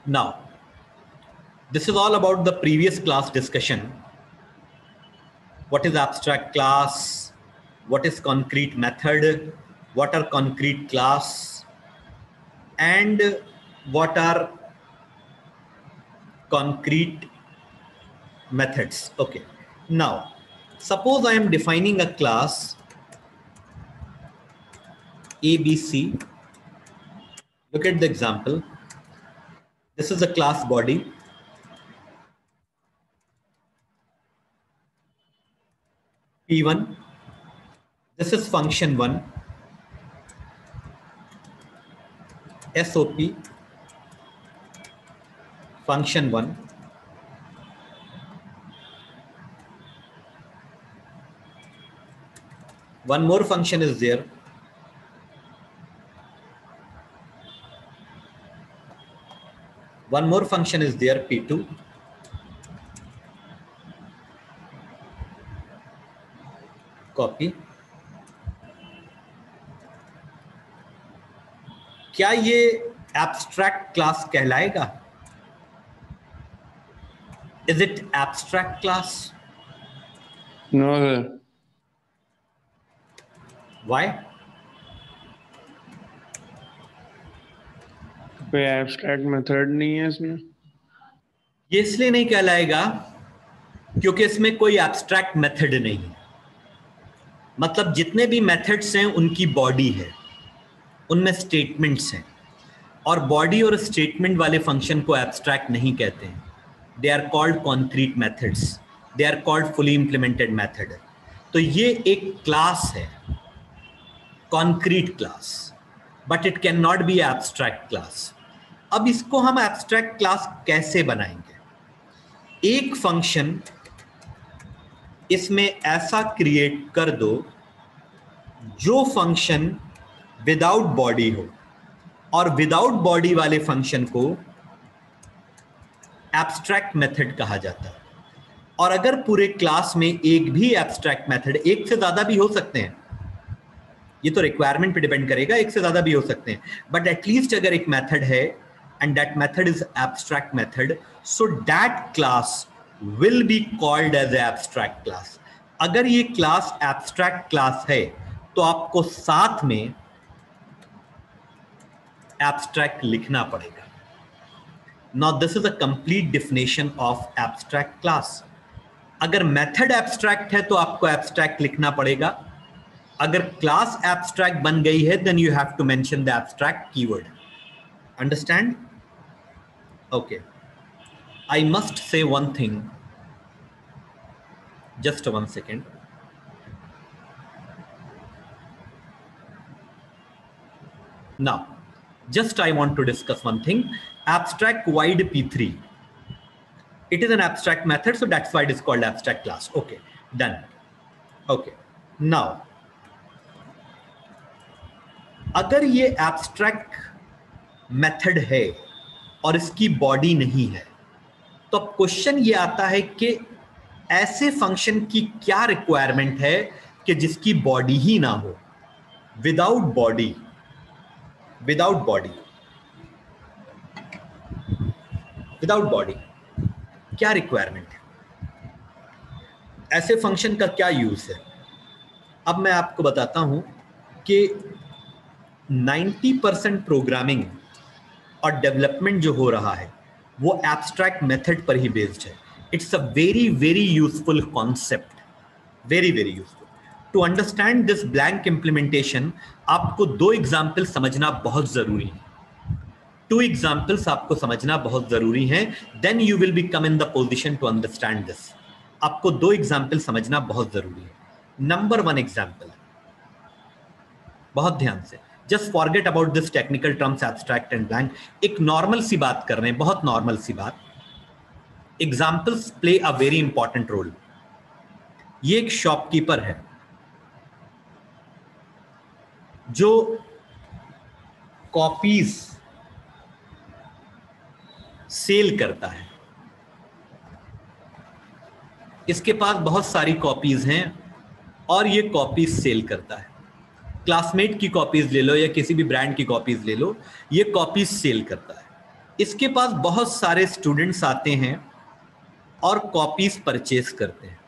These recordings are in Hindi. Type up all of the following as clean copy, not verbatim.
Now, this is all about the previous class discussion. What is abstract class? What is concrete method? What are concrete class? And what are concrete methods? Okay. Now, suppose I am defining a class ABC. Look at the example. This is a class body. P1. This is function 1. SOP. Function 1. One more function is there. One more function is there, P2. Copy. क्या ये एब्स्ट्रैक्ट क्लास कहलाएगा? Is it abstract class? No, sir. Why? कोई एब्स्ट्रैक्ट मेथड नहीं है इसमें। ये इसलिए नहीं कहलाएगा क्योंकि इसमें कोई एब्स्ट्रैक्ट मेथड नहीं है। मतलब जितने भी मेथड्स हैं उनकी बॉडी है, उनमें स्टेटमेंट्स हैं, और बॉडी और स्टेटमेंट वाले फंक्शन को एब्स्ट्रैक्ट नहीं कहते हैं। They are called concrete methods, they are called fully implemented method. तो ये एक क्लास है, concrete class, but it can not be abstract class. अब इसको हम एब्स्ट्रैक्ट क्लास कैसे बनाएंगे? एक फंक्शन इसमें ऐसा क्रिएट कर दो जो फंक्शन विदाउट बॉडी हो, और विदाउट बॉडी वाले फंक्शन को एब्स्ट्रैक्ट मेथड कहा जाता है। और अगर पूरे क्लास में एक भी एब्स्ट्रैक्ट मेथड, एक से ज्यादा भी हो सकते हैं, ये तो रिक्वायरमेंट पे डिपेंड करेगा, एक से ज्यादा भी हो सकते हैं, बट एटलीस्ट अगर एक मेथड है and that method is abstract method, so that class will be called as abstract class. अगर ये क्लास एब्स्ट्रैक्ट क्लास है तो आपको साथ में एब्स्ट्रैक्ट लिखना पड़ेगा। Now this is a complete definition of abstract class. अगर मेथड एब्स्ट्रैक्ट है तो आपको एब्स्ट्रैक्ट लिखना पड़ेगा। अगर क्लास एब्स्ट्रैक्ट बन गई है then you have to mention the abstract keyword. Understand? Okay, I must say one thing, just 1 second. Now, just I want to discuss one thing. Abstract void P3. It is an abstract method, so that's why it is called abstract class. Okay, done. Okay, now, अगर ये abstract method है और इसकी body नहीं है, तो अब क्वेश्चन ये आता है कि ऐसे फंक्शन की क्या रिक्वायरमेंट है कि जिसकी बॉडी ही ना हो? Without body, without body, without body क्या रिक्वायरमेंट है? ऐसे फंक्शन का क्या यूज है? अब मैं आपको बताता हूं कि 90% प्रोग्रामिंग और डेवलपमेंट जो हो रहा है वो एब्स्ट्रैक्ट मेथड पर ही बेस्ड है। It's a very, very useful concept. Very, very useful. To understand this blank implementation, आपको 2 एग्जाम्पल समझना बहुत जरूरी है। 2 एग्जाम्पल्स आपको समझना बहुत जरूरी है। Then you will become in the position to understand this. आपको 2 एग्जाम्पल समझना बहुत जरूरी है। नंबर 1 एग्जाम्पल, बहुत ध्यान से, just forget about this technical terms abstract and blank. एक नॉर्मल सी बात कर रहे हैं, बहुत नॉर्मल सी बात। Examples play a very important role. ये एक शॉपकीपर है जो कॉपीज सेल करता है। इसके पास बहुत सारी कॉपीज हैं और ये कॉपीज सेल करता है। क्लासमेट की कॉपीज ले लो या किसी भी ब्रांड की कॉपीज ले लो, ये कॉपीज सेल करता है। इसके पास बहुत सारे स्टूडेंट्स आते हैं और कॉपीज परचेस करते हैं।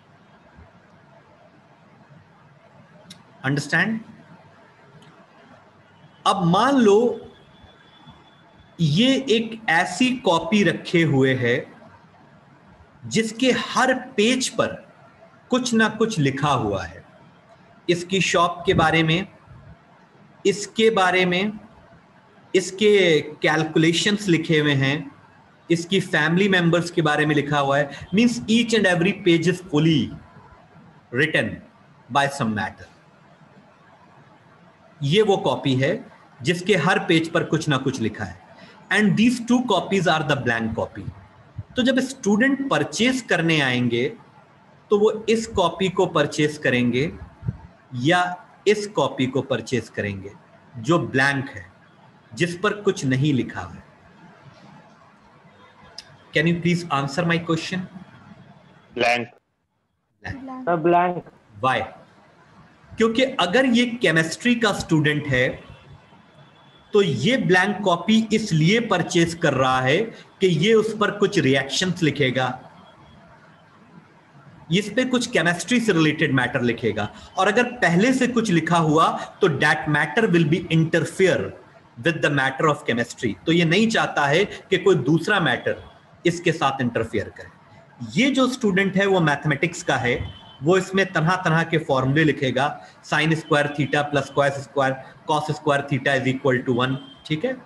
अंडरस्टैंड? अब मान लो ये एक ऐसी कॉपी रखे हुए है जिसके हर पेज पर कुछ ना कुछ लिखा हुआ है, इसकी शॉप के बारे में, इसके बारे में, इसके कैलकुलेशंस लिखे हुए हैं, इसकी फैमिली मेंबर्स के बारे में लिखा हुआ है। Means each and every page is fully written by some matter. ये वो कॉपी है जिसके हर पेज पर कुछ ना कुछ लिखा है, and these two copies are the blank copy. तो जब स्टूडेंट परचेस करने आएंगे तो वो इस कॉपी को परचेस करेंगे या इस कॉपी को परचेस करेंगे जो ब्लैंक है, जिस पर कुछ नहीं लिखा है। Can you please answer my question? Blank. Why? क्योंकि अगर ये केमिस्ट्री का स्टूडेंट है तो ये ब्लैंक कॉपी इसलिए परचेस कर रहा है कि ये उस पर कुछ रिएक्शंस लिखेगा, इस पे कुछ केमिस्ट्री से रिलेटेड मैटर लिखेगा, और अगर पहले से कुछ लिखा हुआ तो that matter will be interfere with the matter of chemistry. तो ये नहीं चाहता है कि कोई दूसरा मैटर इसके साथ इंटरफेयर करे। ये जो स्टूडेंट है वो मैथमेटिक्स का है, वो इसमें तरह तरह के फॉर्मूले लिखेगा, sine square theta plus cos square cos square theta is equal to 1, ठीक है,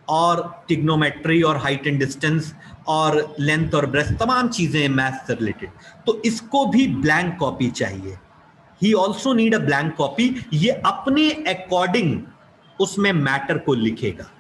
और टिग्नोमेट्री और हाइट एंड डिस्टेंस और लेंथ और ब्रेथ, तमाम चीजें मैथ से रिलेटेड। तो इसको भी ब्लैंक कॉपी चाहिए। He also need a blank copy. ये अपने अकॉर्डिंग उसमें मैटर को लिखेगा।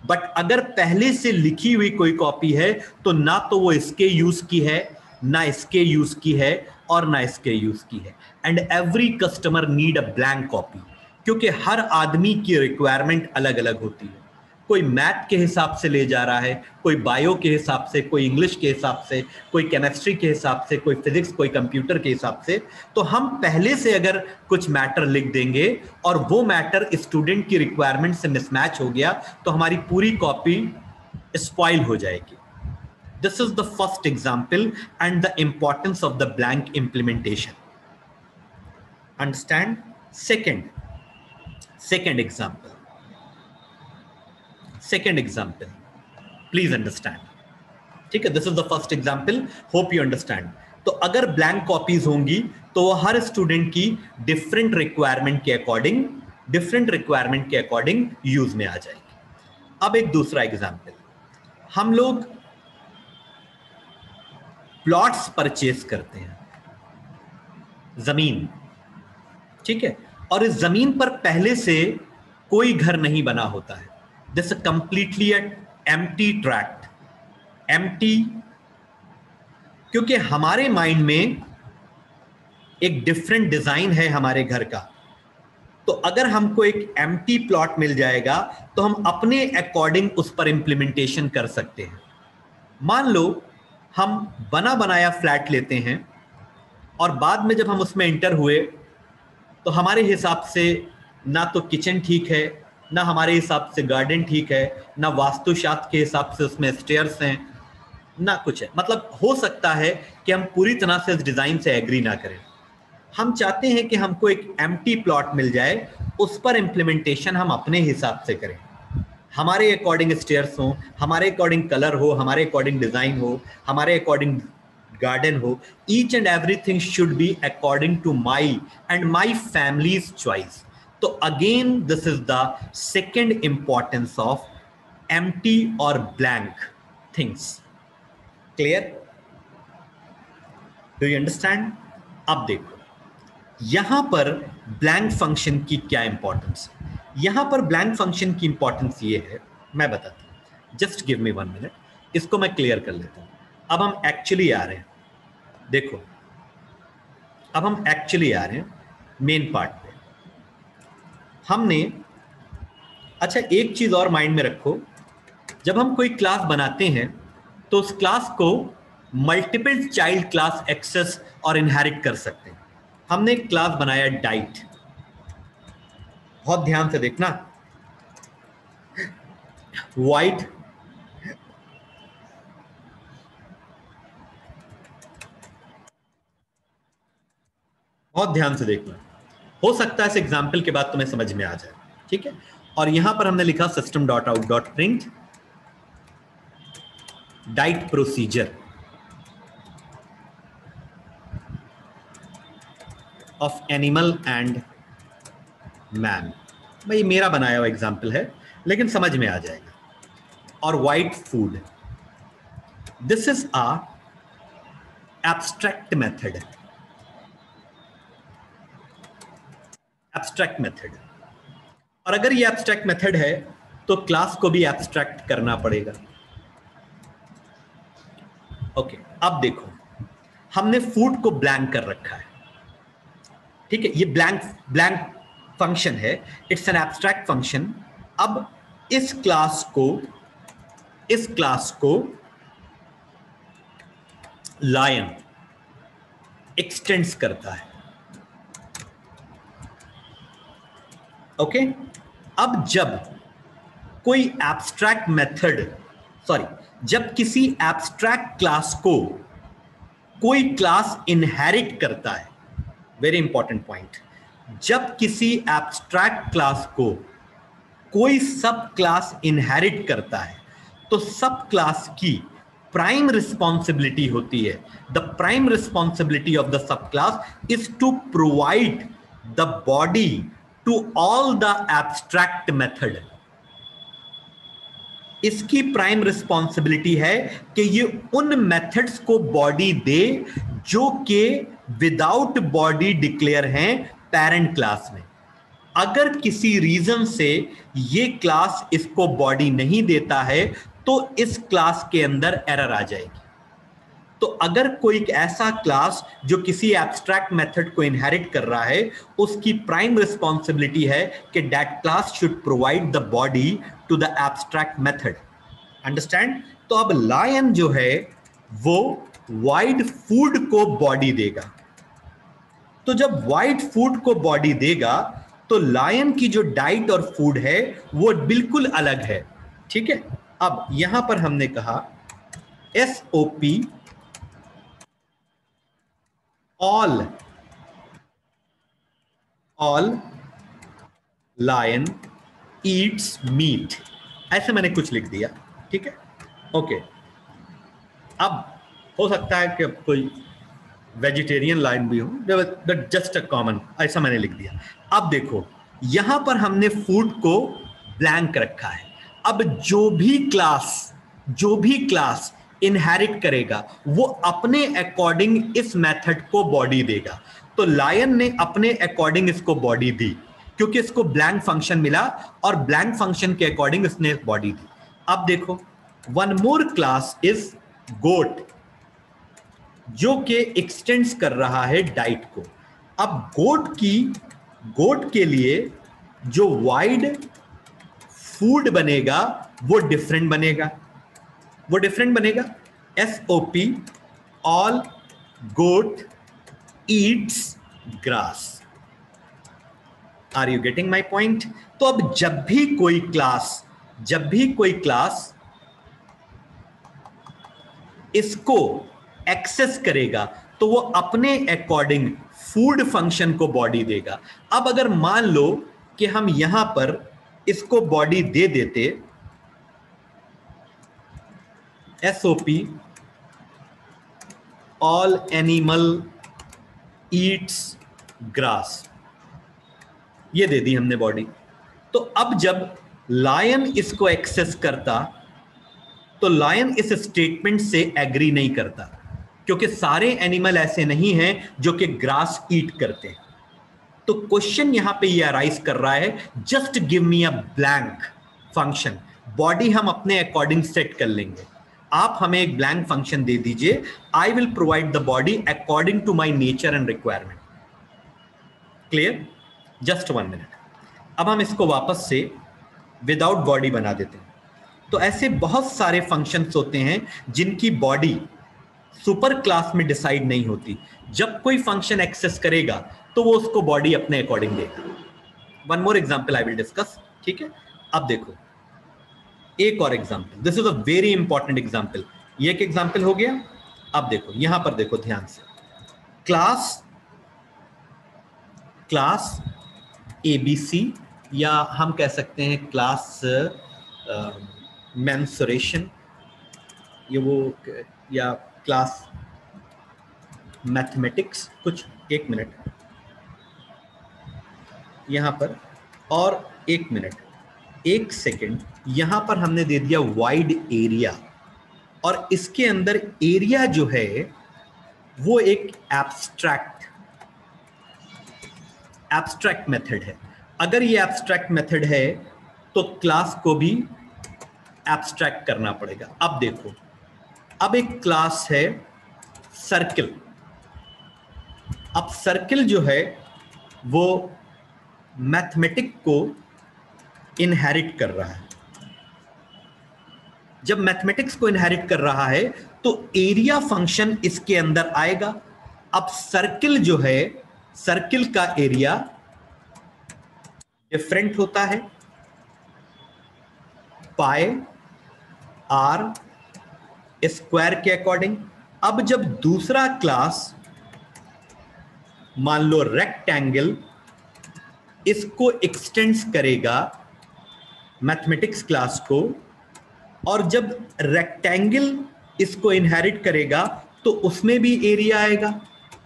बट अगर पहले से लिखी हुई कोई कॉपी है तो ना तो वो इसके यूज की है, ना इसके यूज की है, और ना इसके यूज की है। And every customer need a blank copy, क्योंकि हर आदमी की रिक्वायरमेंट अलग अलग होती है। कोई मैथ के हिसाब से ले जा रहा है, कोई बायो के हिसाब से, कोई इंग्लिश के हिसाब से, कोई केमिस्ट्री के हिसाब से, कोई फिजिक्स, कोई कंप्यूटर के हिसाब से। तो हम पहले से अगर कुछ मैटर लिख देंगे और वो मैटर स्टूडेंट की रिक्वायरमेंट से मिसमैच हो गया तो हमारी पूरी कॉपी स्पॉइल हो जाएगी। This is the first example and the importance of the blank implementation. Understand? Second example. Please understand. ठीक है? This is the first example. Hope you understand. तो अगर blank copies होंगी तो वो हर स्टूडेंट की different requirement के अकॉर्डिंग यूज में आ जाएगी। अब एक दूसरा एग्जाम्पल, हम लोग प्लॉट्स परचेस करते हैं, जमीन, ठीक है, और इस जमीन पर पहले से कोई घर नहीं बना होता है। This is completely empty tract, empty, क्योंकि हमारे माइंड में एक डिफरेंट डिजाइन है हमारे घर का। तो अगर हमको एक एम्प्टी प्लॉट मिल जाएगा तो हम अपने अकॉर्डिंग उस पर इंप्लीमेंटेशन कर सकते हैं। मान लो हम बना बनाया फ्लैट लेते हैं और बाद में जब हम उसमें इंटर हुए तो हमारे हिसाब से ना तो किचन ठीक है, ना हमारे हिसाब से गार्डन ठीक है, ना वास्तुशास्त्र के हिसाब से उसमें स्टेयर्स हैं, ना कुछ है। मतलब हो सकता है कि हम पूरी तरह से इस डिज़ाइन से एग्री ना करें। हम चाहते हैं कि हमको एक एम्प्टी प्लॉट मिल जाए, उस पर इम्प्लीमेंटेशन हम अपने हिसाब से करें, हमारे अकॉर्डिंग स्टेयर्स हो, हमारे अकॉर्डिंग कलर हो, हमारे अकॉर्डिंग डिजाइन हो, हमारे अकॉर्डिंग गार्डन हो। Each and everything should be according to my and my family's choice. तो again this is the second importance of empty और blank things. Clear? Do you understand? अब देखो यहां पर ब्लैंक फंक्शन की क्या इंपॉर्टेंस है। यहां पर ब्लैंक फंक्शन की इंपॉर्टेंस ये है, मैं बताता हूं, जस्ट गिव मी 1 मिनट, इसको मैं क्लियर कर लेता हूं। अब हम एक्चुअली आ रहे हैं, देखो अब हम एक्चुअली आ रहे हैं मेन पार्ट पे। हमने, अच्छा एक चीज और माइंड में रखो, जब हम कोई क्लास बनाते हैं तो उस क्लास को मल्टीपल चाइल्ड क्लास एक्सेस और इनहेरिट कर सकते हैं। हमने एक क्लास बनाया डाइट, बहुत ध्यान से देखना, वाइट बहुत ध्यान से देखना, हो सकता है इस एग्जाम्पल के बाद तुम्हें समझ में आ जाए, ठीक है। और यहां पर हमने लिखा system dot out dot print diet procedure of animal and man. भाई मेरा बनाया हुआ एग्जाम्पल है लेकिन समझ में आ जाएगा। और white food, this is a abstract method, abstract method. और अगर ये एब्स्ट्रैक्ट मेथड है तो क्लास को भी एब्स्ट्रैक्ट करना पड़ेगा। ओके, अब देखो हमने फूड को ब्लैंक कर रखा है, ठीक है। ये ब्लैंक ब्लैंक फंक्शन है, इट्स एन एब्स्ट्रैक्ट फंक्शन। अब इस क्लास को लायन एक्सटेंड्स करता है, ओके। अब जब कोई एब्स्ट्रैक्ट मेथड, जब किसी एब्स्ट्रैक्ट क्लास को कोई क्लास इनहेरिट करता है, वेरी इंपॉर्टेंट पॉइंट, जब किसी एब्स्ट्रैक्ट क्लास को कोई सब क्लास इनहेरिट करता है तो सब क्लास की प्राइम रिस्पॉन्सिबिलिटी होती है, the prime responsibility of the sub class is to provide the body to all the abstract method. इसकी प्राइम रिस्पॉन्सिबिलिटी है कि ये उन मेथड्स को बॉडी दे जो कि विदाउट बॉडी डिक्लेयर हैं पेरेंट क्लास में। अगर किसी रीजन से ये क्लास इसको बॉडी नहीं देता है तो इस क्लास के अंदर एरर आ जाएगी। तो अगर कोई ऐसा क्लास जो किसी एब्स्ट्रैक्ट मेथड को इनहेरिट कर रहा है, उसकी प्राइम रिस्पॉन्सिबिलिटी है कि that class should provide the body to the abstract method. Understand? तो अब लायन जो है वो वाइड फूड को बॉडी देगा। तो जब वाइड फूड को बॉडी देगा तो लायन की जो डाइट और फूड है वो बिल्कुल अलग है, ठीक है। अब यहां पर हमने कहा SOP all lion eats meat, ऐसे मैंने कुछ लिख दिया, ठीक है, ओके। अब हो सकता है कि कोई वेजिटेरियन लाइन भी हो, जस्ट अ कॉमन, ऐसा मैंने लिख दिया। अब देखो यहां पर हमने फूड को ब्लैंक रखा है। अब जो भी क्लास इनहेरिट करेगा वो अपने अकॉर्डिंग इस मेथड को बॉडी देगा। तो लायन ने अपने अकॉर्डिंग इसको बॉडी दी क्योंकि इसको ब्लैंक फंक्शन मिला और ब्लैंक फंक्शन के अकॉर्डिंग इसने बॉडी दी। अब देखो one more class is got जो कि एक्सटेंड्स कर रहा है डाइट को। अब गोट के लिए जो वाइड फूड बनेगा वो डिफरेंट बनेगा। SOP all goat eats grass. Are you getting my point? तो अब जब भी कोई क्लास इसको एक्सेस करेगा तो वो अपने अकॉर्डिंग फूड फंक्शन को बॉडी देगा। अब अगर मान लो कि हम यहां पर इसको बॉडी दे देते SOP all animal Yeats grass, ये दे दी हमने बॉडी। तो अब जब लायन इसको एक्सेस करता तो लायन इस स्टेटमेंट से एग्री नहीं करता क्योंकि सारे एनिमल ऐसे नहीं हैं जो कि ग्रास ईट करते हैं। तो क्वेश्चन यहां पे ये अराइज कर रहा है, just give me a blank function, body हम अपने अकॉर्डिंग सेट कर लेंगे। आप हमें एक ब्लैंक फंक्शन दे दीजिए, I will provide the body according to my nature and requirement. Clear? Just 1 minute. अब हम इसको वापस से विदाउट बॉडी बना देते हैं। तो ऐसे बहुत सारे फंक्शंस होते हैं जिनकी बॉडी सुपर क्लास में डिसाइड नहीं होती। जब कोई फंक्शन एक्सेस करेगा तो वो उसको बॉडी अपने अकॉर्डिंग देगा। One more example I will discuss, ठीक है। अब देखो एक और example, this is a very important example. ये एक एग्जांपल हो गया। अब देखो यहां पर देखो ध्यान से, क्लास क्लास ABC, या हम कह सकते हैं क्लास मेंसुरेशन, ये वो, या क्लास मैथमेटिक्स कुछ। एक मिनट यहां पर, और एक मिनट, एक सेकंड, यहां पर हमने दे दिया वाइड एरिया, और इसके अंदर एरिया जो है वो एक एब्स्ट्रैक्ट मेथड है। अगर ये एब्स्ट्रैक्ट मेथड है तो क्लास को भी एब्स्ट्रैक्ट करना पड़ेगा। अब देखो, अब एक क्लास है सर्किल। अब सर्किल जो है वो मैथमेटिक को इनहेरिट कर रहा है। जब मैथमेटिक्स को इनहेरिट कर रहा है तो एरिया फंक्शन इसके अंदर आएगा। अब सर्किल जो है, सर्किल का एरिया डिफरेंट होता है, पाई आर स्क्वायर के अकॉर्डिंग। अब जब दूसरा क्लास, मान लो रेक्टेंगल, इसको एक्सटेंड्स करेगा मैथमेटिक्स क्लास को, और जब रेक्टेंगल इसको इनहेरिट करेगा तो उसमें भी एरिया आएगा।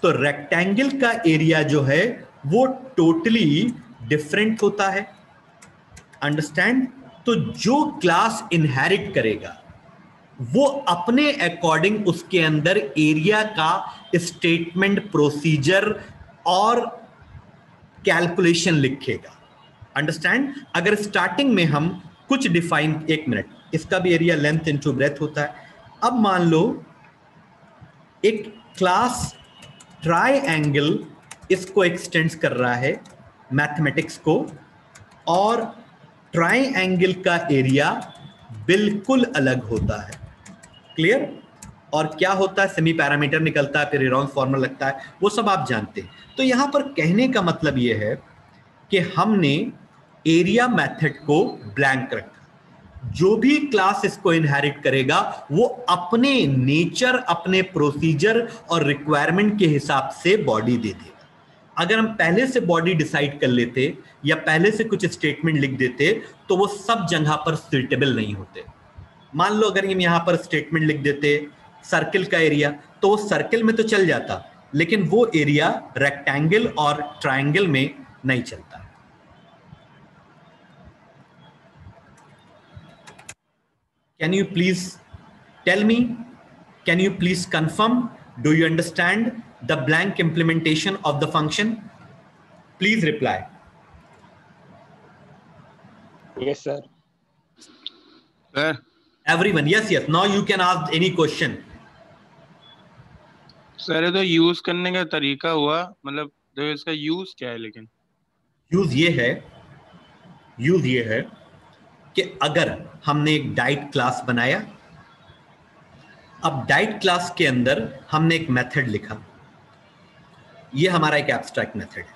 तो रेक्टेंगल का एरिया जो है वो टोटली डिफरेंट होता है। अंडरस्टैंड? तो जो क्लास इनहेरिट करेगा वो अपने अकॉर्डिंग उसके अंदर एरिया का स्टेटमेंट, प्रोसीजर और कैलकुलेशन लिखेगा। अंडरस्टैंड? अगर स्टार्टिंग में हम कुछ डिफाइन, एक मिनट, इसका भी एरिया लेंथ इनटू ब्रेथ होता है। अब मान लो एक क्लास ट्राइएंगल इसको एक्सटेंड्स कर रहा है मैथमेटिक्स को, और ट्राइएंगल का एरिया बिल्कुल अलग होता है। क्लियर? और क्या होता है, सेमी पैरामीटर निकलता है, फिर इरॉन्स फॉर्मूला लगता है, वो सब आप जानते हैं। तो यहां पर कहने का मतलब यह है कि हमने एरिया मेथड को ब्लैंक रखा। जो भी क्लास इसको इनहेरिट करेगा वो अपने नेचर, अपने प्रोसीजर और रिक्वायरमेंट के हिसाब से बॉडी दे देगा। अगर हम पहले से बॉडी डिसाइड कर लेते या पहले से कुछ स्टेटमेंट लिख देते तो वो सब जगह पर सुइटेबल नहीं होते। मान लो अगर हम यहां पर स्टेटमेंट लिख देते सर्किल का एरिया, तो वो सर्किल में तो चल जाता, लेकिन वो एरिया रेक्टेंगल और ट्रायंगल में नहीं चलता। Can you please tell me, can you please confirm, do you understand the blank implementation of the function? Please reply. Yes, sir. Sir, Everyone, yes, yes. Now you can ask any question. Sir ये तो यूज करने का तरीका हुआ, मतलब तो इसका यूज क्या है? लेकिन यूज ये है कि अगर हमने एक डाइट क्लास बनाया, अब डाइट क्लास के अंदर हमने एक मेथड लिखा, ये हमारा एक एब्स्ट्रैक्ट मेथड है,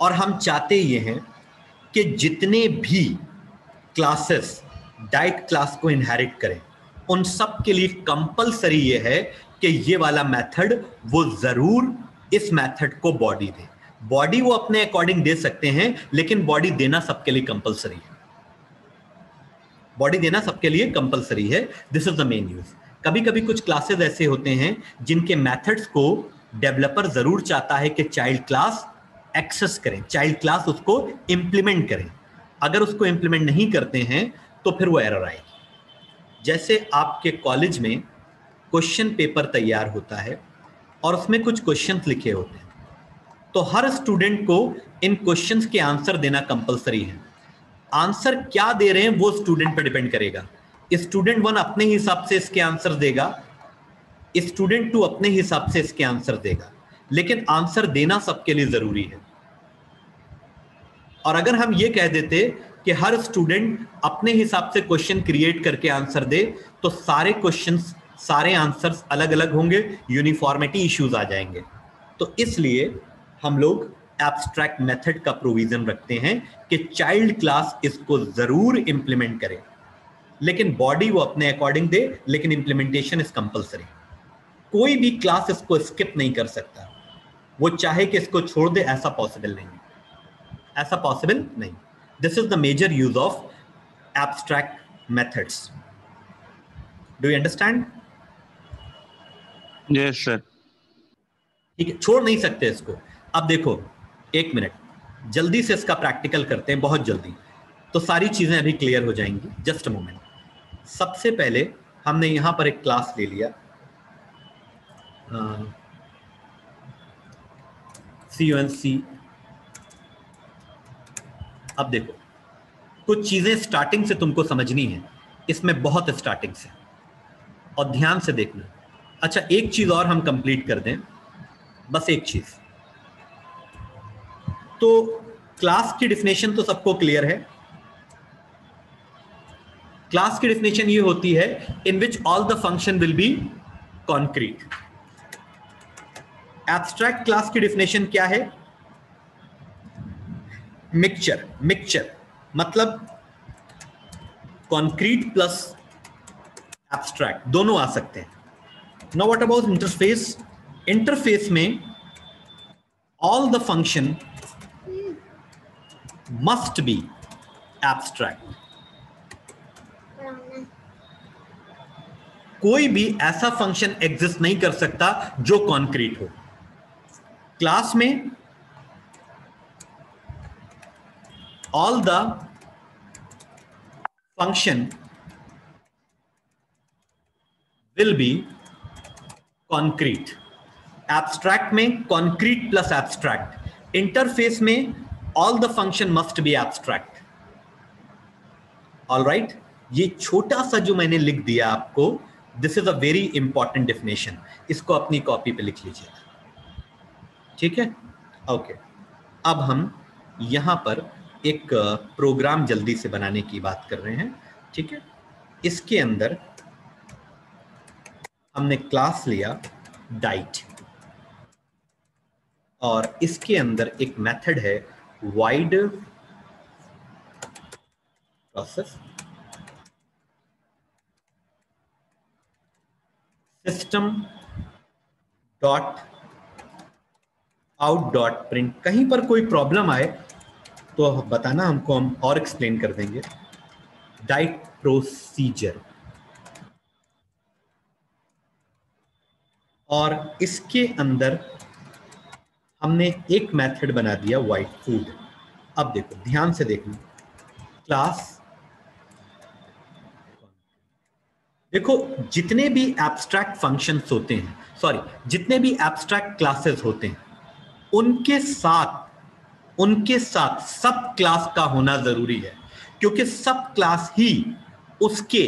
और हम चाहते ये हैं कि जितने भी क्लासेस डाइट क्लास को इनहेरिट करें उन सब के लिए कंपलसरी ये है कि ये वाला मेथड वो जरूर इस मेथड को बॉडी दे। बॉडी वो अपने अकॉर्डिंग दे सकते हैं, लेकिन बॉडी देना सबके लिए कंपलसरी है। बॉडी देना सबके लिए कंपलसरी है। This is the main use. कभी कभी कुछ क्लासेस ऐसे होते हैं जिनके मेथड्स को डेवलपर जरूर चाहता है कि चाइल्ड क्लास एक्सेस करें, चाइल्ड क्लास उसको इंप्लीमेंट करें। अगर उसको इंप्लीमेंट नहीं करते हैं तो फिर वो एरर आएगी। जैसे आपके कॉलेज में क्वेश्चन पेपर तैयार होता है और उसमें कुछ क्वेश्चंस लिखे होते हैं, तो हर स्टूडेंट को इन क्वेश्चंस के आंसर देना कंपलसरी है। आंसर क्या दे रहे हैं वो स्टूडेंट पर डिपेंड करेगा। स्टूडेंट 1 अपने हिसाब से इसके आंसर देगा, स्टूडेंट 2 अपने हिसाब से इसके आंसर देगा, लेकिन आंसर देना सबके लिए जरूरी है। और अगर हम ये कह देते कि हर स्टूडेंट अपने हिसाब से क्वेश्चन क्रिएट करके आंसर दे, तो सारे क्वेश्चंस, सारे आंसर्स अलग अलग होंगे, यूनिफॉर्मिटी इश्यूज आ जाएंगे। तो इसलिए हम लोग एब्स्ट्रैक्ट मेथड का प्रोविजन रखते हैं कि चाइल्ड क्लास इसको जरूर इंप्लीमेंट करे, लेकिन बॉडी वो अपने अकॉर्डिंग दे, लेकिन इंप्लीमेंटेशन इज कंपलसरी। कोई भी क्लास इसको स्किप नहीं कर सकता, वो चाहे कि इसको छोड़ दे, ऐसा पॉसिबल नहीं है। ऐसा पॉसिबल नहीं. This is the major use of abstract methods. Do you understand? Yes sir. ठीक है, छोड़ नहीं सकते इसको. अब देखो, एक मिनट, जल्दी से इसका प्रैक्टिकल करते हैं, बहुत जल्दी, तो सारी चीजें अभी क्लियर हो जाएंगी. Just a moment. सबसे पहले हमने यहां पर एक क्लास ले लिया, CUNC. अब देखो, कुछ चीजें स्टार्टिंग से तुमको समझनी है, इसमें बहुत स्टार्टिंग से, और ध्यान से देखना. अच्छा, एक चीज और हम कंप्लीट कर दें, बस एक चीज. तो क्लास की डिफिनेशन तो सबको क्लियर है. क्लास की डिफिनेशन ये होती है in which all the function will be concrete. Abstract class की डिफिनेशन क्या है? मिक्सचर. मिक्सचर मतलब कॉन्क्रीट प्लस एब्स्ट्रैक्ट दोनों आ सकते हैं. Now what about interface? Interface में all the function must be abstract. कोई भी ऐसा फंक्शन एग्जिस्ट नहीं कर सकता जो कॉन्क्रीट हो. क्लास में all the function will be concrete. Abstract में कॉन्क्रीट प्लस एब्स्ट्रैक्ट. इंटरफेस में all the function must be abstract. All right, ये छोटा सा जो मैंने लिख दिया आपको, this is a very important definition. इसको अपनी कॉपी पे लिख लीजिए. ठीक है, ओके. अब हम यहां पर एक प्रोग्राम जल्दी से बनाने की बात कर रहे हैं. ठीक है, इसके अंदर हमने क्लास लिया डाइट, और इसके अंदर एक मेथड है wide process system dot out dot print. कहीं पर कोई प्रॉब्लम आए तो बताना हमको, हम और एक्सप्लेन कर देंगे. डाइट प्रोसीजर, और इसके अंदर हमने एक मेथड बना दिया वाइट फूड. अब देखो, ध्यान से देखना. क्लास, देखो, जितने भी एब्स्ट्रैक्ट फंक्शंस होते हैं, सॉरी, जितने भी एब्स्ट्रैक्ट क्लासेस होते हैं, उनके साथ सब क्लास का होना जरूरी है, क्योंकि सब क्लास ही उसके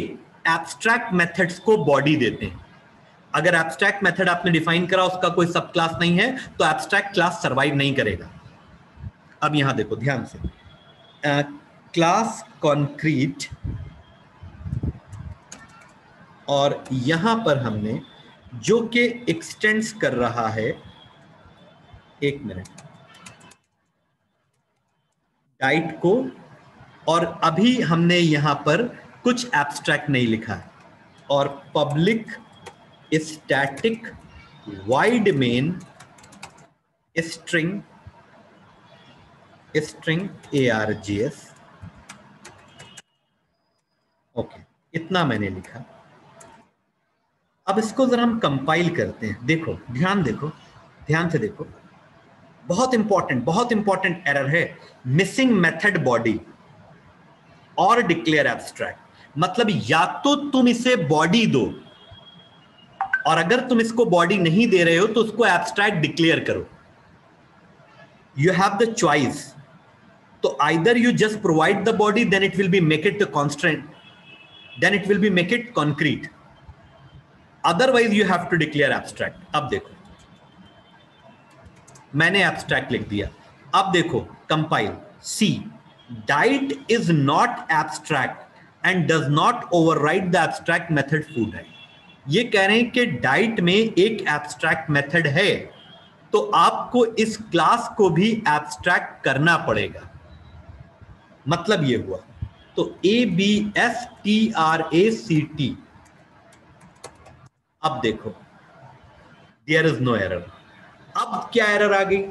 एब्स्ट्रैक्ट मेथड्स को बॉडी देते हैं. अगर एब्स्ट्रैक्ट मेथड आपने डिफाइन करा, उसका कोई सब क्लास नहीं है, तो एब्स्ट्रैक्ट क्लास सर्वाइव नहीं करेगा. अब यहां देखो ध्यान से, क्लास कॉन्क्रीट, और यहां पर हमने जो कि एक्सटेंड्स कर रहा है, एक मिनट, डाइट को, और अभी हमने यहां पर कुछ एब्स्ट्रैक्ट नहीं लिखा है, और public static wide main string args. Okay, इतना मैंने लिखा. अब इसको जरा हम कंपाइल करते हैं. देखो, ध्यान से देखो, बहुत इंपॉर्टेंट एरर है. मिसिंग मेथड बॉडी और डिक्लेयर एब्स्ट्रैक्ट. मतलब या तो तुम इसे बॉडी दो, और अगर तुम इसको बॉडी नहीं दे रहे हो तो उसको एब्स्ट्रैक्ट डिक्लेयर करो. You have the choice. तो either you just provide the body, then it will be make it constant, then it will be make it concrete. Otherwise you have to declare abstract. अब देखो, मैंने एब्स्ट्रैक्ट लिख दिया. अब देखो compile. See, diet is not abstract and does not override the abstract method food है. ये कह रहे हैं कि डाइट में एक एब्स्ट्रैक्ट मेथड है, तो आपको इस क्लास को भी एब्स्ट्रैक्ट करना पड़ेगा. मतलब ये हुआ. तो ABSTRACT. अब देखो, देयर इज नो एरर. अब क्या एरर आ गई?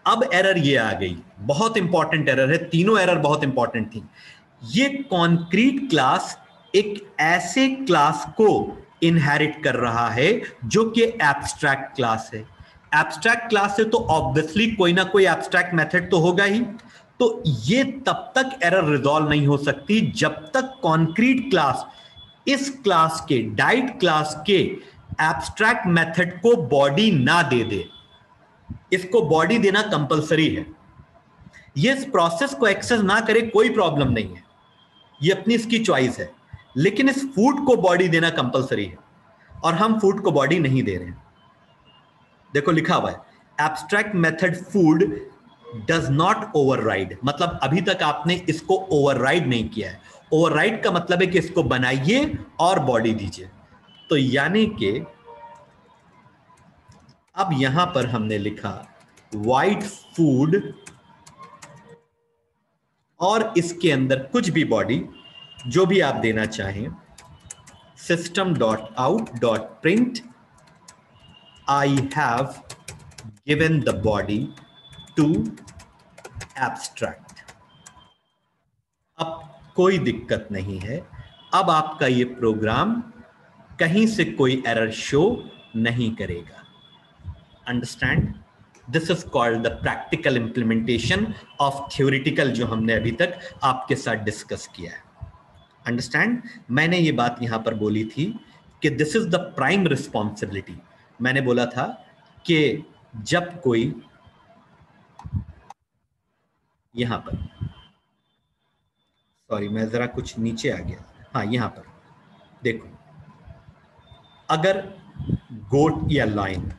अब एरर ये आ गई, बहुत इंपॉर्टेंट एरर है, तीनों एरर बहुत इंपॉर्टेंट थी। ये कॉन्क्रीट क्लास एक ऐसे क्लास को इनहेरिट कर रहा है जो कि एब्स्ट्रैक्ट क्लास है। एब्स्ट्रैक्ट क्लास है तो ऑब्वियसली कोई ना कोई एब्स्ट्रैक्ट मेथड तो होगा ही। तो ये तब तक एरर रिजॉल्व नहीं हो सकती जब तक कॉन्क्रीट क्लास इस क्लास के, डाइट क्लास के एब्स्ट्रैक्ट मेथड को बॉडी ना दे दे। इसको बॉडी देना कंपलसरी है। ये इस प्रोसेस को एक्सेस ना करे कोई प्रॉब्लम नहीं है, ये अपनी इसकी चॉइस है, लेकिन इस फूड को बॉडी देना कंपलसरी है और हम फूड को बॉडी नहीं दे रहे हैं। देखो लिखा हुआ है abstract method food does not override, मतलब अभी तक आपने इसको ओवरराइड नहीं किया है। ओवरराइड का मतलब है कि इसको बनाइए और बॉडी दीजिए। तो यानी कि अब यहां पर हमने लिखा वाइट फूड और इसके अंदर कुछ भी बॉडी जो भी आप देना चाहें, system dot out dot print I have given the body to abstract. अब कोई दिक्कत नहीं है, अब आपका ये प्रोग्राम कहीं से कोई एरर शो नहीं करेगा। Understand? This is called the practical implementation of theoretical जो हमने अभी तक आपके साथ डिस्कस किया है। अंडरस्टैंड? मैंने ये बात यहां पर बोली थी कि this is the prime responsibility. मैंने बोला था कि जब कोई यहां पर, सॉरी मैं जरा कुछ नीचे आ गया, हाँ यहां पर देखो, अगर गोट या लाइन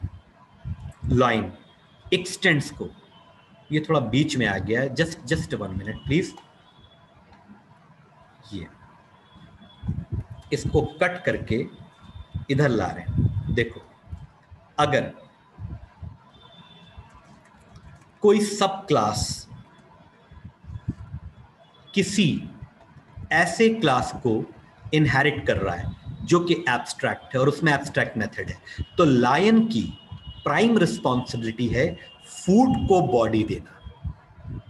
एक्सटेंड्स को, ये थोड़ा बीच में आ गया है, जस्ट 1 मिनट प्लीज, ये इसको कट करके इधर ला रहे हैं। देखो अगर कोई सब क्लास किसी ऐसे क्लास को इनहेरिट कर रहा है जो कि एब्स्ट्रैक्ट है और उसमें एब्स्ट्रैक्ट मेथड है, तो लायन की प्राइम रिस्पॉन्सिबिलिटी है फूड को बॉडी देना।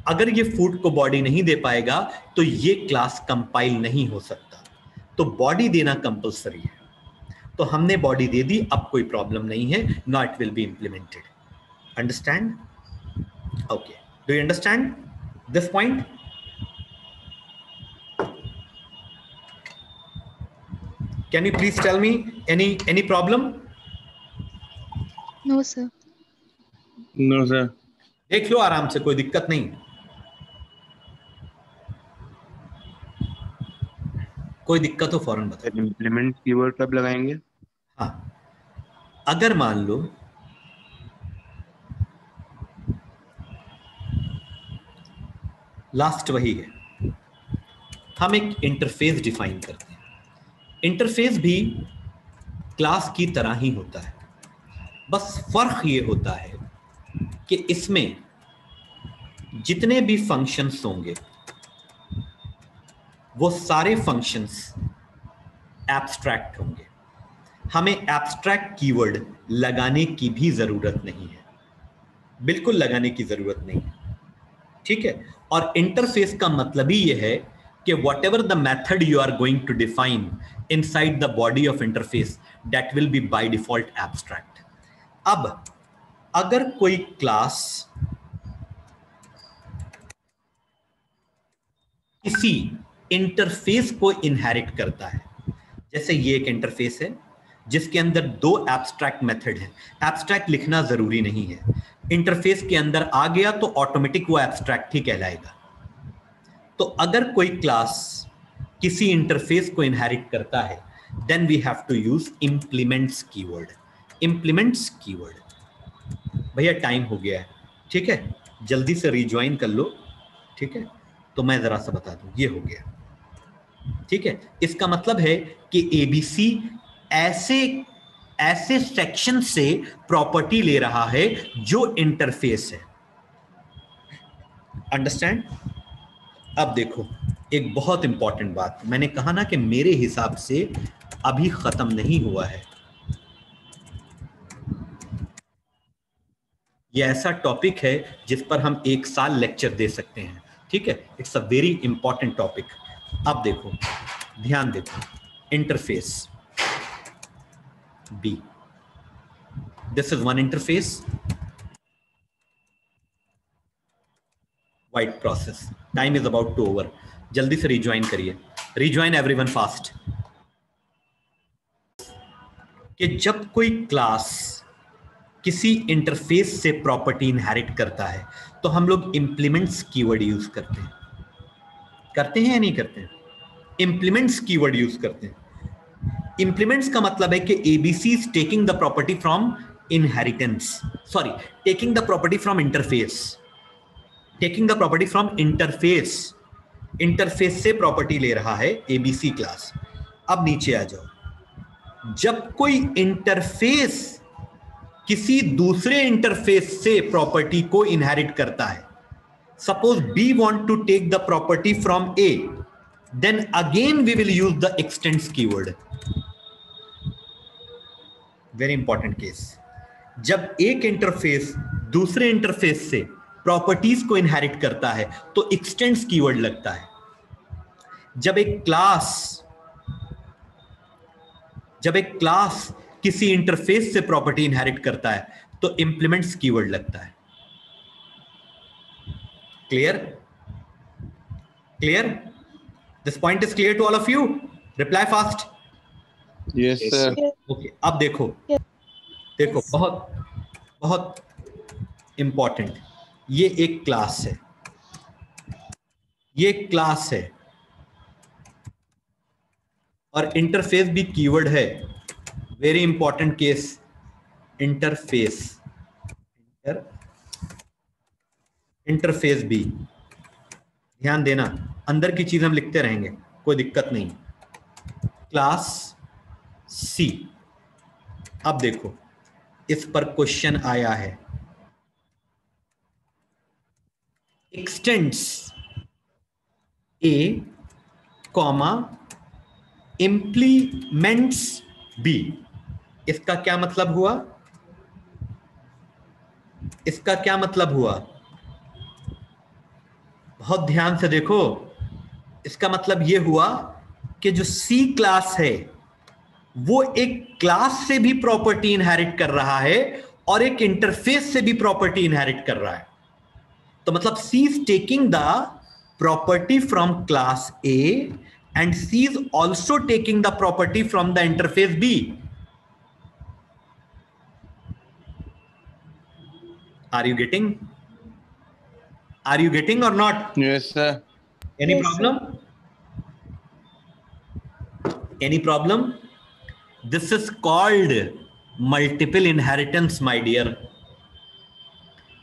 अगर ये फूड को बॉडी नहीं दे पाएगा तो ये क्लास कंपाइल नहीं हो सकता, तो बॉडी देना कंपलसरी है। तो हमने बॉडी दे दी, अब कोई प्रॉब्लम नहीं है, now it will be implemented. Understand? Okay, do you understand this point? Can you please tell me any problem? No sir. No sir. देख लो आराम से, कोई दिक्कत नहीं। कोई दिक्कत हो फौरन बताओ। इम्प्लीमेंट कीवर्ड कब लगाएंगे? हाँ, अगर मान लो लास्ट वही है, हम एक इंटरफेस डिफाइन करते हैं। इंटरफेस भी क्लास की तरह ही होता है, बस फर्क ये होता है कि इसमें जितने भी फंक्शंस होंगे वो सारे फंक्शंस एब्स्ट्रैक्ट होंगे। हमें एब्स्ट्रैक्ट कीवर्ड लगाने की भी जरूरत नहीं है, बिल्कुल लगाने की जरूरत नहीं है, ठीक है। और इंटरफेस का मतलब ही यह है कि whatever the method you are going to define inside the body of interface, that will be by default abstract. अब अगर कोई क्लास किसी इंटरफेस को इनहेरिट करता है, जैसे ये एक इंटरफेस है जिसके अंदर 2 एब्स्ट्रैक्ट मेथड है, एब्स्ट्रैक्ट लिखना जरूरी नहीं है, इंटरफेस के अंदर आ गया तो ऑटोमेटिक वो एब्स्ट्रैक्ट ही कहलाएगा। तो अगर कोई क्लास किसी इंटरफेस को इनहेरिट करता है, then we have to use implements keyword. Implements keyword, भैया टाइम हो गया है, ठीक है, जल्दी से रिज्वाइन कर लो, ठीक है। तो मैं जरा सा बता दूं, ये हो गया, ठीक है। इसका मतलब है कि एबीसी ऐसे सेक्शन से प्रॉपर्टी ले रहा है जो इंटरफेस है। अंडरस्टैंड? अब देखो एक बहुत इंपॉर्टेंट बात, मैंने कहा ना कि मेरे हिसाब से अभी खत्म नहीं हुआ है। ये ऐसा टॉपिक है जिस पर हम 1 साल लेक्चर दे सकते हैं, ठीक है। It's a very important topic. अब देखो, ध्यान देखो, interface B, this is one interface, white process. Time is about to over, जल्दी से रिज्वाइन करिए, रिज्वाइन एवरीवन फास्ट। कि जब कोई क्लास किसी इंटरफेस से प्रॉपर्टी इनहेरिट करता है तो हम लोग इंप्लीमेंट्स कीवर्ड यूज करते हैं, करते हैं या नहीं करते हैं? इंप्लीमेंट्स कीवर्ड यूज करते हैं। इंप्लीमेंट्स का मतलब है कि ABC is taking the property from inheritance, sorry, taking the property from interface, taking the property from interface, interface से प्रॉपर्टी ले रहा है एबीसी क्लास। अब नीचे आ जाओ, जब कोई इंटरफेस किसी दूसरे इंटरफेस से प्रॉपर्टी को इनहेरिट करता है, suppose B want to take the property from A, then again we will use the extends keyword. Very important case, जब एक इंटरफेस दूसरे इंटरफेस से प्रॉपर्टीज को इनहेरिट करता है तो एक्सटेंड्स कीवर्ड लगता है। जब एक क्लास किसी इंटरफेस से प्रॉपर्टी इनहेरिट करता है तो इंप्लीमेंट्स कीवर्ड लगता है। Clear? Clear? This point is clear to all of you? Reply fast. Yes sir. Okay, अब देखो, देखो, बहुत बहुत इंपॉर्टेंट, ये एक क्लास है, ये क्लास है और इंटरफेस भी कीवर्ड है। Very important case, interface, interface भी, ध्यान देना, अंदर की चीज हम लिखते रहेंगे, कोई दिक्कत नहीं। क्लास सी, अब देखो इस पर क्वेश्चन आया है, एक्सटेंड्स ए कॉमा इंप्लीमेंट्स बी। इसका क्या मतलब हुआ? इसका क्या मतलब हुआ? बहुत ध्यान से देखो, इसका मतलब यह हुआ कि जो सी क्लास है वो एक क्लास से भी प्रॉपर्टी इनहेरिट कर रहा है और एक इंटरफेस से भी प्रॉपर्टी इनहेरिट कर रहा है। तो मतलब C is taking the property from class A and C is also taking the property from the interface B. Are you getting? Are you getting or not? Yes sir. Any Yes, problem? Any problem? This is called multiple inheritance, my dear.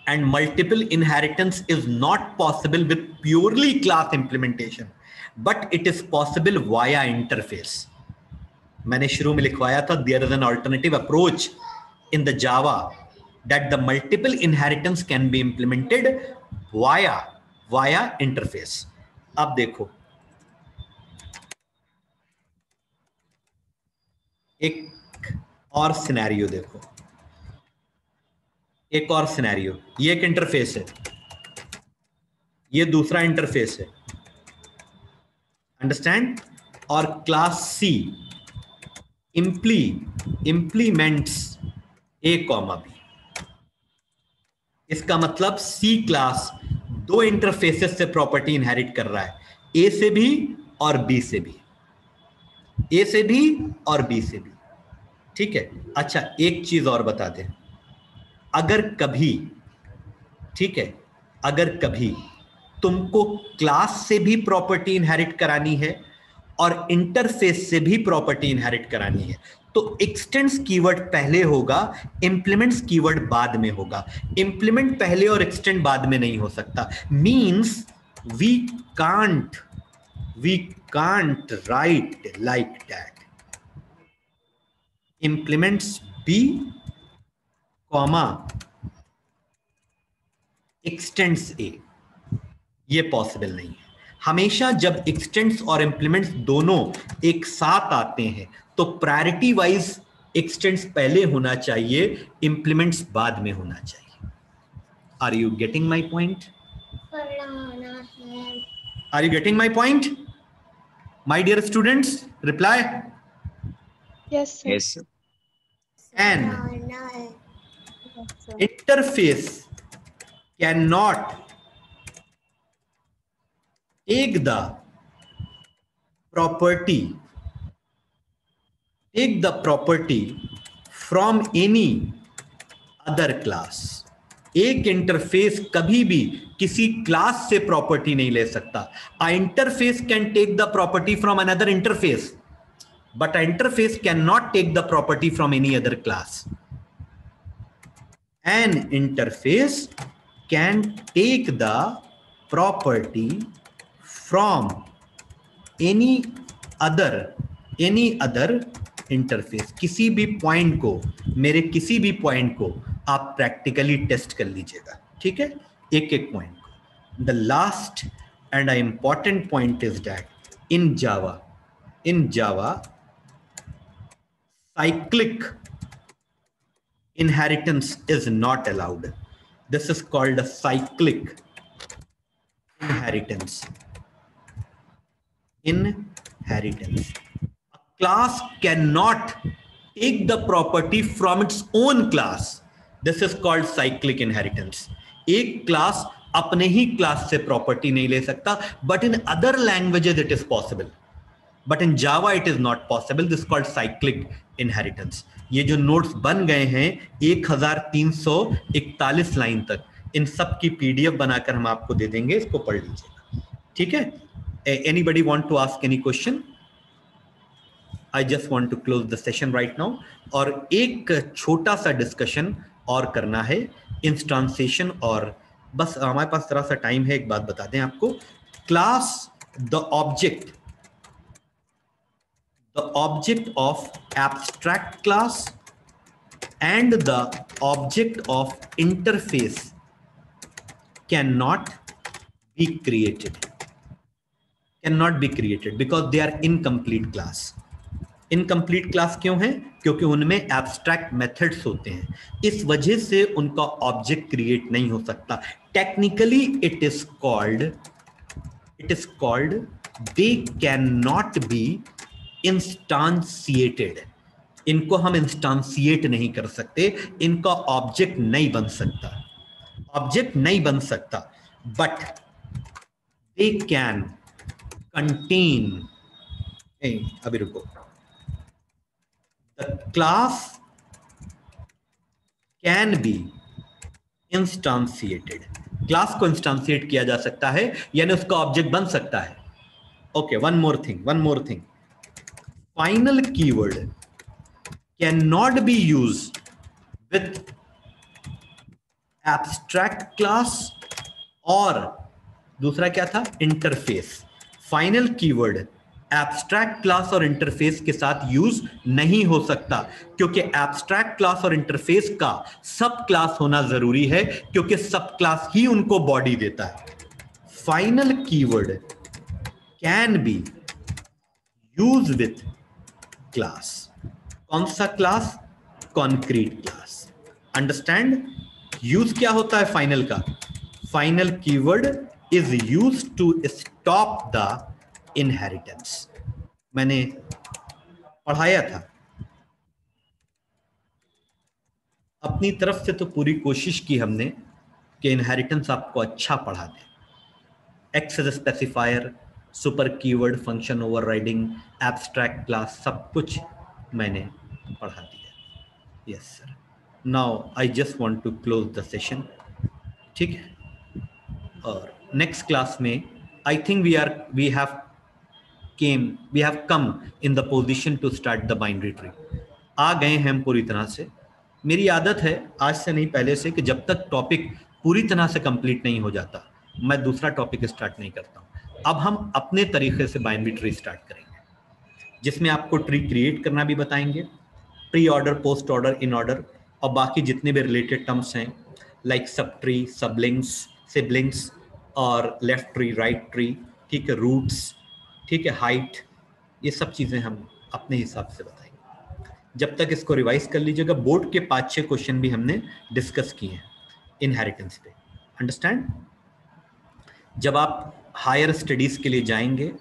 And multiple inheritance is not possible with purely class implementation, but it is possible via interface. मैंने शुरू में लिखवाया था, there is an alternative approach in the Java that the multiple inheritance can be implemented via interface. अब देखो, एक और सिनेरियो देखो, एक और सिनेरियो, ये एक इंटरफेस है, ये दूसरा इंटरफेस है, अंडरस्टैंड? और क्लास सी इंप्लीमेंट्स ए कॉमा बी। इसका मतलब सी क्लास दो इंटरफेसेस से प्रॉपर्टी इनहेरिट कर रहा है, ए से भी और बी से भी, ए से भी और बी से भी, ठीक है। अच्छा, एक चीज और बता दें, अगर कभी, ठीक है, अगर कभी तुमको क्लास से भी प्रॉपर्टी इनहेरिट करानी है और इंटरफेस से भी प्रॉपर्टी इनहेरिट करानी है तो एक्सटेंड्स कीवर्ड पहले होगा, इंप्लीमेंट्स कीवर्ड बाद में होगा। इंप्लीमेंट पहले और एक्सटेंड बाद में नहीं हो सकता। Means we can't write like that, implements B comma extends A, ये पॉसिबल नहीं है। हमेशा जब एक्सटेंड्स और इंप्लीमेंट्स दोनों एक साथ आते हैं तो प्रायोरिटी वाइज एक्सटेंड्स पहले होना चाहिए, इंप्लीमेंट्स बाद में होना चाहिए। Are you getting my point? पढ़ाना है। Are you getting my point? My dear students, reply. Yes, sir. Yes, sir. An पढ़ाना है। interface cannot take the property from any other class. एक इंटरफेस कभी भी किसी क्लास से प्रॉपर्टी नहीं ले सकता. A interface can take the property from another interface, but an interface cannot take the property from any other class. An interface can take the property from any other interface. किसी भी पॉइंट को, मेरे किसी भी पॉइंट को आप प्रैक्टिकली टेस्ट कर लीजिएगा. ठीक है, एक एक पॉइंट को. The last and a important point is that in Java cyclic inheritance is not allowed. This is called a cyclic inheritance. A class cannot take the property from its own class. This is called cyclic inheritance. एक क्लास अपने ही क्लास से प्रॉपर्टी नहीं ले सकता, but in other languages it is possible. But in Java it is not possible. This is called cyclic inheritance. ये जो नोट्स बन गए हैं 1341 लाइन तक, इन सब की PDF बनाकर हम आपको दे देंगे, इसको पढ़ लीजिएगा. ठीक है? Anybody want to ask any question? I just want to close the session right now. और एक छोटा सा डिस्कशन और करना है इंस्टांसिएशन, और बस हमारे पास थोड़ा सा टाइम है. एक बात बता दें आपको, class the object of abstract class and the object of interface cannot be created because they are incomplete class. Incomplete class क्यों है? क्योंकि उनमें एब्स्ट्रैक्ट मेथड्स होते हैं, इस वजह से उनका ऑब्जेक्ट क्रिएट नहीं हो सकता. Technically it is called they can not be instantiated. इनको हम इंस्टांसिएट नहीं कर सकते, इनका ऑब्जेक्ट नहीं बन सकता, बट दे कैन कंटेन. अभी रुको. The class can be instantiated. Class को इंस्टांसिएट किया जा सकता है, यानी उसका ऑब्जेक्ट बन सकता है. Okay, one more thing. Final keyword can not B use with abstract class, और दूसरा क्या था? Interface. Final keyword abstract class और इंटरफेस के साथ यूज नहीं हो सकता, क्योंकि एब्स्ट्रैक्ट क्लास और इंटरफेस का सब क्लास होना जरूरी है, क्योंकि सब क्लास ही उनको बॉडी देता है. Final keyword can be use with class. कौन सा class? Concrete class. Understand? Use क्या होता है फाइनल का? Final keyword is use to stop the inheritance. मैंने पढ़ाया था, अपनी तरफ से तो पूरी कोशिश की हमने कि इनहेरिटेंस आपको अच्छा पढ़ा दे. Access specifier, super keyword, function overriding, abstract class, सब कुछ मैंने पढ़ा दिया. Yes sir. Now I just want to close the session. ठीक है, और नेक्स्ट क्लास में I think we have come in the position to start the binary tree. आ गए हैं हम पूरी तरह से. मेरी आदत है आज से नहीं, पहले से, कि जब तक टॉपिक पूरी तरह से कंप्लीट नहीं हो जाता मैं दूसरा टॉपिक स्टार्ट नहीं करता हूँ. अब हम अपने तरीके से बाइनरी ट्री स्टार्ट करेंगे, जिसमें आपको ट्री क्रिएट करना भी बताएंगे, pre order, post order, in order, और बाकी जितने भी रिलेटेड टर्म्स हैं, लाइक सब ट्री, सिबलिंग्स और लेफ्ट ट्री, राइट ट्री. ठीक है, रूट्स, ठीक है, हाइट, ये सब चीज़ें हम अपने हिसाब से बताएंगे. जब तक इसको रिवाइज कर लीजिएगा. बोर्ड के 5-6 क्वेश्चन भी हमने डिस्कस किए हैं इनहेरिटेंस पे. अंडरस्टैंड? जब आप हायर स्टडीज के लिए जाएंगे